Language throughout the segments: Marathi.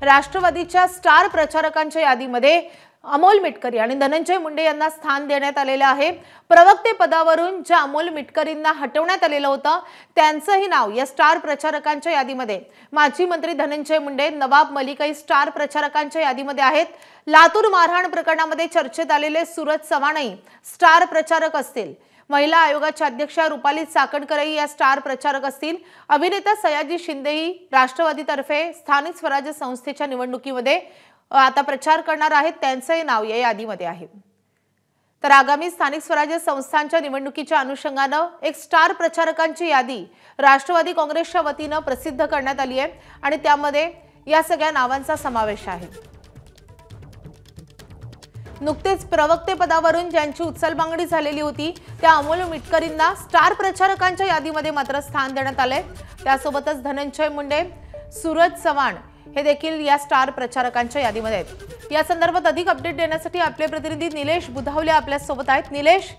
राष्ट्रवादीच्या स्टार प्रचारकांच्या यादीमध्ये अमोल मिटकरी आणि धनंजय मुंडे यांना स्थान देण्यात आलेले आहे। प्रवक्ते पदावरून ज्या अमोल मिटकरींना हटवण्यात आलेलं होतं त्यांचंही नाव या स्टार प्रचारकांच्या यादीमध्ये। माजी मंत्री धनंजय मुंडे, नवाब मलिकही स्टार प्रचारकांच्या यादीमध्ये आहेत। लातूर मारहाण प्रकरणामध्ये चर्चेत आलेले सूरज चव्हाणही स्टार प्रचारक असतील। महिला आयोगाच्या अध्यक्षा रुपाली चाकणकरही या स्टार प्रचारक असतील। अभिनेता सयाजी शिंदेही राष्ट्रवादीतर्फे स्थानिक स्वराज्य संस्थेच्या निवडणुकीमध्ये आता प्रचार करणार आहेत, त्यांचंही नाव या यादीमध्ये आहे। तर आगामी स्थानिक स्वराज्य संस्थांच्या निवडणुकीच्या अनुषंगाने एक स्टार प्रचारकांची यादी राष्ट्रवादी काँग्रेसच्या वतीने प्रसिद्ध करण्यात आली आहे आणि त्यामध्ये या सगळ्या नावांचा समावेश आहे। नुकतेच प्रवक्ते पदावरून ज्यांची उचलबांगडी झालेली होती त्या अमोल मिटकरींना स्टार प्रचारकांच्या यादीमध्ये मात्र स्थान देण्यात आले। त्यासोबतच धनंजय मुंडे, सूरज चव्हाण हे देखील या स्टार प्रचारकांच्या यादीमध्ये आहेत। या संदर्भात अधिक अपडेट देण्यासाठी आपले प्रतिनिधी निलेश बुधावले आपल्या सोबत आहेत। निलेश,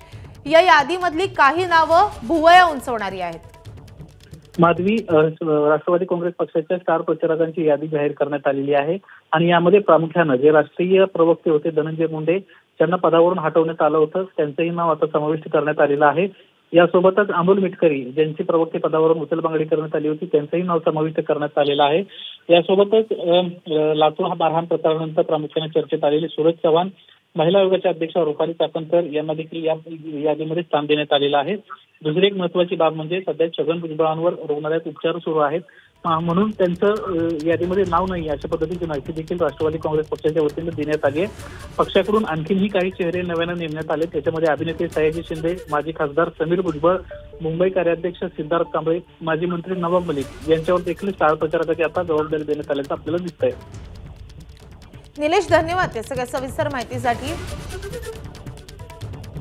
या यादीमधली काही नावं भुवया उंचवणारी आहेत। माधवी, राष्ट्रवादी काँग्रेस पक्षाच्या स्टार प्रचारकांची यादी जाहीर करण्यात आलेली आहे आणि यामध्ये प्रामुख्याने जे राष्ट्रीय प्रवक्ते होते धनंजय मुंडे ज्यांना पदावरून हटवण्यात आलं होतं त्यांचंही नाव आता समाविष्ट करण्यात आलेलं आहे। यासोबतच अमोल मिटकरी ज्यांची प्रवक्ते पदावरून उचलबांगडी करण्यात आली होती त्यांचंही नाव समाविष्ट करण्यात आलेलं आहे। यासोबतच लातूर मारहाण प्रकरणानंतर प्रामुख्याने चर्चेत आलेले सूरज चव्हाण, महिला आयोगाच्या अध्यक्षा रुपाली चाकणकर यांना देखील या यादीमध्ये स्थान देण्यात आलेलं आहे। दुसरी एक महत्त्वाची बाब म्हणजे सध्या छगन भुजबळांवर रुग्णालयात उपचार सुरू आहेत म्हणून त्यांचं यादीमध्ये नाव नाही अशा पद्धतीची माहिती देखील राष्ट्रवादी काँग्रेस पक्षाच्या वतीने देण्यात आली आहे। पक्षाकडून आणखीनही काही चेहरे नव्याने नेमण्यात आले, त्याच्यामध्ये अभिनेते सयाजी शिंदे, माजी खासदार समीर भुजबळ, मुंबई कार्याध्यक्ष सिद्धार्थ कांबळे, माजी मंत्री नवाब मलिक यांच्यावर देखील स्टार प्रचारकाची आता जबाबदारी देण्यात आल्याचं आपल्याला दिसतंय। निलेश, धन्यवाद या सगळ्या सविस्तर माहितीसाठी।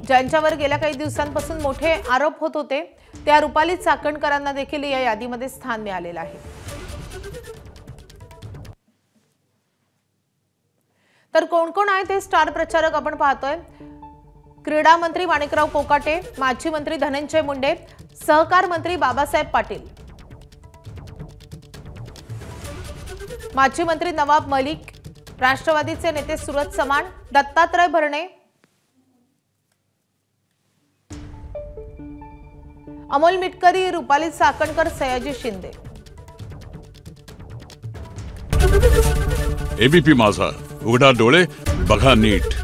ज्यांच्यावर गेल्या काही दिवसांपासून मोठे आरोप होत होते त्या रुपाली चाकणकरांना देखील या यादीमध्ये स्थान मिळालेलं आहे। तर कोण कोण आहेत हे स्टार प्रचारक आपण पाहतोय। क्रीडा मंत्री माणिकराव कोकाटे, माजी मंत्री धनंजय मुंडे, सहकार मंत्री बाबासाहेब पाटील, माजी मंत्री नवाब मलिक, राष्ट्रवादीचे नेते सूरज चव्हाण, दत्तात्रय भरणे, अमोल मिटकरी, रुपाली चाकणकर, सयाजी शिंदे। एबीपी माझा, उघडा डोळे बघा नीट।